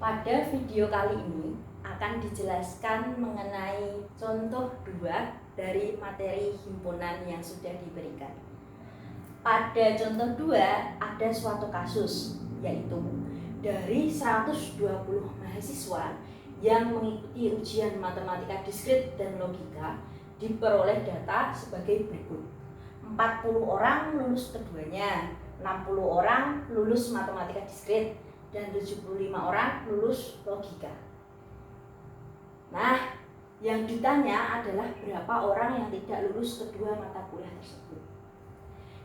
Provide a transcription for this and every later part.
Pada video kali ini akan dijelaskan mengenai contoh 2 dari materi himpunan yang sudah diberikan. Pada contoh 2 ada suatu kasus, yaitu dari 120 mahasiswa yang mengikuti ujian matematika diskrit dan logika diperoleh data sebagai berikut. 40 orang lulus keduanya, 60 orang lulus matematika diskrit, dan 75 orang lulus logika. Nah, yang ditanya adalah berapa orang yang tidak lulus kedua mata kuliah tersebut.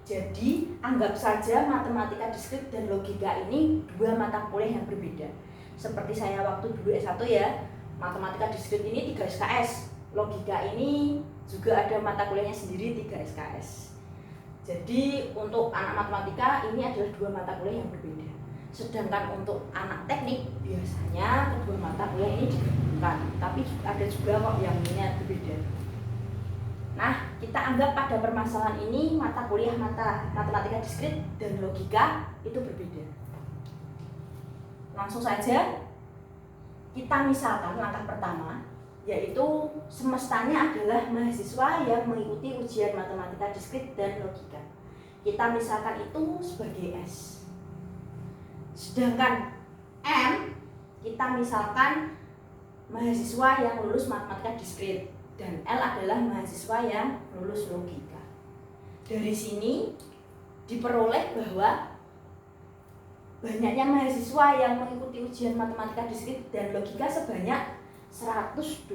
Jadi, anggap saja matematika diskrit dan logika ini 2 mata kuliah yang berbeda. Seperti saya waktu dulu S1 ya, matematika diskrit ini 3 SKS, logika ini juga ada mata kuliahnya sendiri 3 SKS. Jadi, untuk anak matematika ini adalah 2 mata kuliah yang berbeda. Sedangkan untuk anak teknik biasanya kedua mata kuliah ini digabungkan, tapi ada juga kok yang ini berbeda. Nah, kita anggap pada permasalahan ini mata kuliah matematika diskrit dan logika itu berbeda. Langsung saja kita misalkan langkah pertama, yaitu semestanya adalah mahasiswa yang mengikuti ujian matematika diskrit dan logika. Kita misalkan itu sebagai S. Sedangkan M kita misalkan mahasiswa yang lulus matematika diskrit dan L adalah mahasiswa yang lulus logika. Dari sini diperoleh bahwa banyaknya mahasiswa yang mengikuti ujian matematika diskrit dan logika sebanyak 120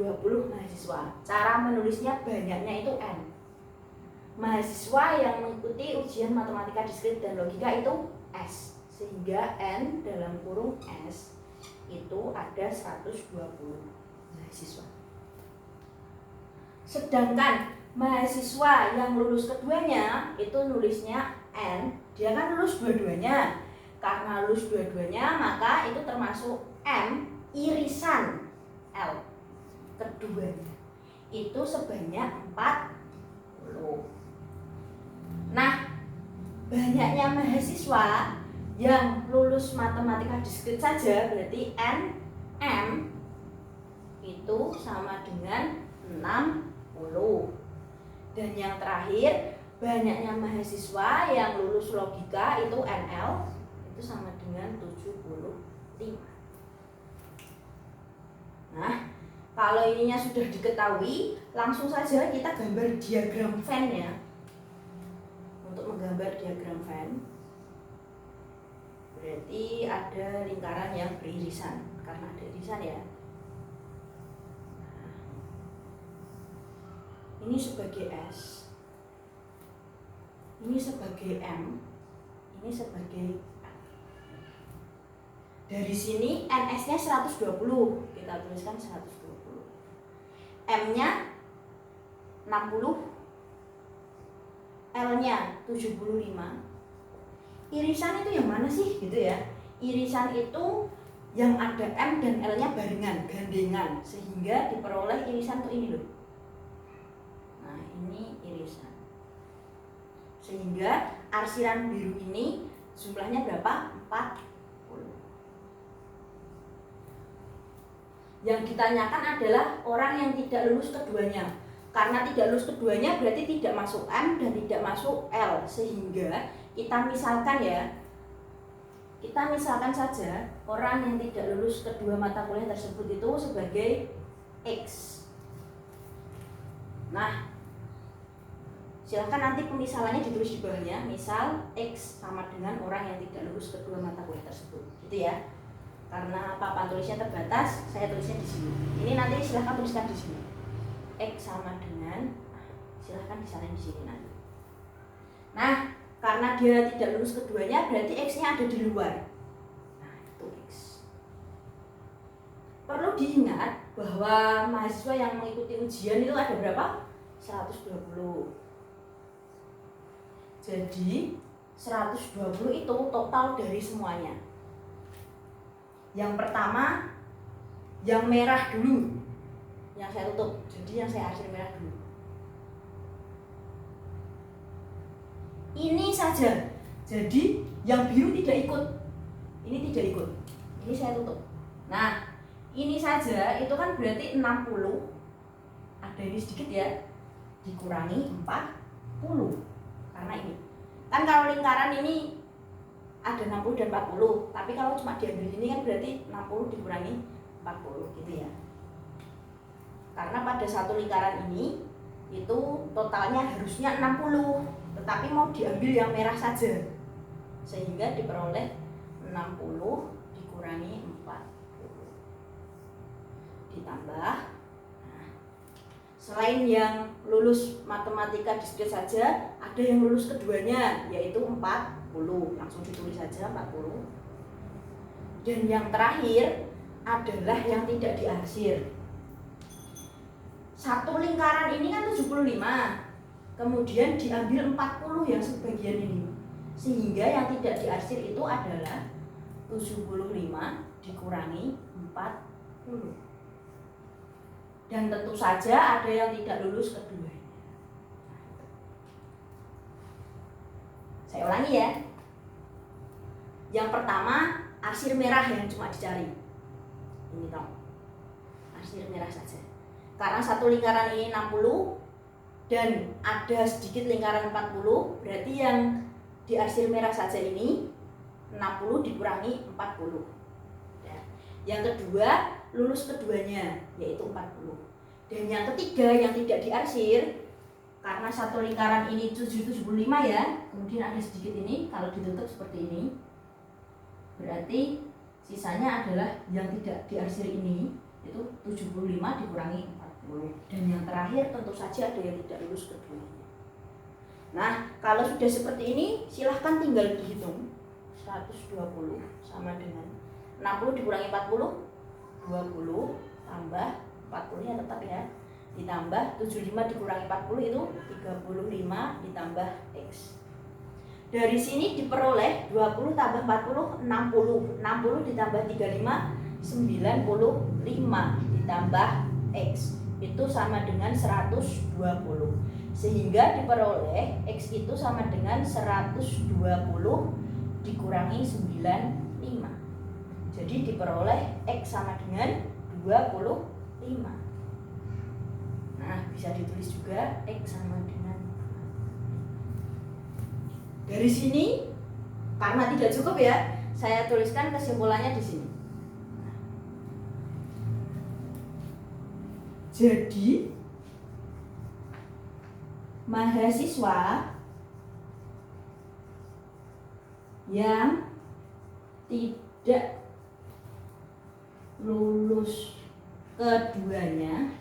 mahasiswa. Cara menulisnya banyaknya itu N. Mahasiswa yang mengikuti ujian matematika diskrit dan logika itu S. Sehingga N dalam kurung S itu ada 120 mahasiswa. Sedangkan mahasiswa yang lulus keduanya itu nulisnya N, dia kan lulus dua-duanya. Karena lulus dua-duanya maka itu termasuk M irisan L keduanya. Itu sebanyak 40. Nah, banyaknya mahasiswa yang lulus matematika diskrit saja berarti N M itu sama dengan 60. Dan yang terakhir, banyaknya mahasiswa yang lulus logika itu NL itu sama dengan 75. Nah, kalau ininya sudah diketahui, langsung saja kita gambar diagram Venn-nya. Untuk menggambar diagram Venn, berarti ada lingkaran yang beririsan, karena ada irisan ya. Nah, ini sebagai S, ini sebagai M, ini sebagai L. Dari sini NS-nya 120, kita tuliskan 120. M-nya 60, L-nya 75. Irisan itu yang mana sih gitu ya? Irisan itu yang ada M dan L-nya barengan, gandengan, sehingga diperoleh irisan tuh ini loh. Nah, ini irisan. Sehingga arsiran biru ini jumlahnya berapa? 40. Yang ditanyakan adalah orang yang tidak lulus keduanya. Karena tidak lulus keduanya berarti tidak masuk M dan tidak masuk L, sehingga kita misalkan saja orang yang tidak lulus kedua mata kuliah tersebut itu sebagai X. Nah, silahkan nanti pemisalannya ditulis di bawahnya. Misal X sama dengan orang yang tidak lulus kedua mata kuliah tersebut, gitu ya. Karena papan tulisnya terbatas, saya tulisnya di sini. Ini nanti silahkan tuliskan di sini. X sama dengan, silahkan disalin di sini nanti. Nah, karena dia tidak lulus keduanya berarti X-nya ada di luar. Nah, itu X. Perlu diingat bahwa mahasiswa yang mengikuti ujian itu ada berapa? 120. Jadi 120 itu total dari semuanya. Yang pertama, yang merah dulu, yang saya tutup. Jadi yang saya arsir merah dulu. Ini saja. Jadi yang biru tidak ikut. Ini tidak ikut. Ini saya tutup. Nah, ini saja itu kan berarti 60. Ada ini sedikit ya. Dikurangi 40. Karena ini. Kan kalau lingkaran ini ada 60 dan 40. Tapi kalau cuma diambil ini kan berarti 60 dikurangi 40 gitu ya. Karena pada satu lingkaran ini itu totalnya harusnya 60. Tetapi mau diambil yang merah saja. Sehingga diperoleh 60 dikurangi 40 ditambah, nah, selain yang lulus matematika diskrit saja, ada yang lulus keduanya yaitu 40. Langsung ditulis saja 40. Dan yang terakhir adalah yang tidak diarsir. Satu lingkaran ini kan 75, kemudian diambil 40 yang sebagian ini, sehingga yang tidak diarsir itu adalah 75 dikurangi 40. Dan tentu saja ada yang tidak lulus keduanya. Saya ulangi ya. Yang pertama, arsir merah yang cuma dicari. Ini toh. Arsir merah saja. Karena satu lingkaran ini 60 dan ada sedikit lingkaran 40, berarti yang diarsir merah saja ini 60 dikurangi 40. Ya. Yang kedua, lulus keduanya yaitu 40. Dan yang ketiga yang tidak diarsir, karena satu lingkaran ini 775 ya, kemudian ada sedikit ini, kalau ditutup seperti ini, berarti sisanya adalah yang tidak diarsir ini, itu 75 dikurangi 40. Dan yang terakhir tentu saja ada yang tidak lulus keduanya. Nah, kalau sudah seperti ini, silahkan tinggal dihitung. 120 sama dengan 60 dikurangi 40, 20 tambah 40 nya tetap ya, ditambah 75 dikurangi 40 itu 35 ditambah X. Dari sini diperoleh 20 tambah 40, 60. 60 ditambah 35, 95 ditambah X. Itu sama dengan 120. Sehingga diperoleh X itu sama dengan 120 dikurangi 95. Jadi diperoleh X sama dengan 25. Nah, bisa ditulis juga X sama dengan 25. Dari sini, karena tidak cukup ya, saya tuliskan kesimpulannya di sini. Jadi, mahasiswa yang tidak lulus keduanya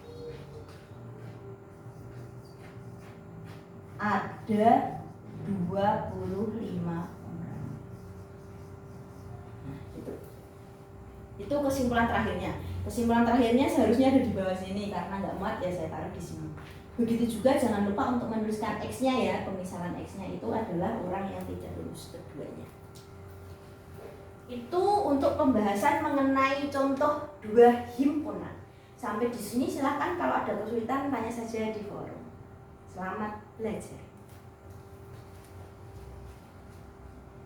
ada 25 orang. Nah, itu kesimpulan terakhirnya. Kesimpulan terakhirnya seharusnya ada di bawah sini, karena nggak muat ya saya taruh di sini. Begitu juga jangan lupa untuk menuliskan X-nya ya. Pemisalan X-nya itu adalah orang yang tidak lulus keduanya. Itu untuk pembahasan mengenai contoh dua himpunan. Sampai di sini silakan, kalau ada kesulitan tanya saja di forum. Selamat belajar.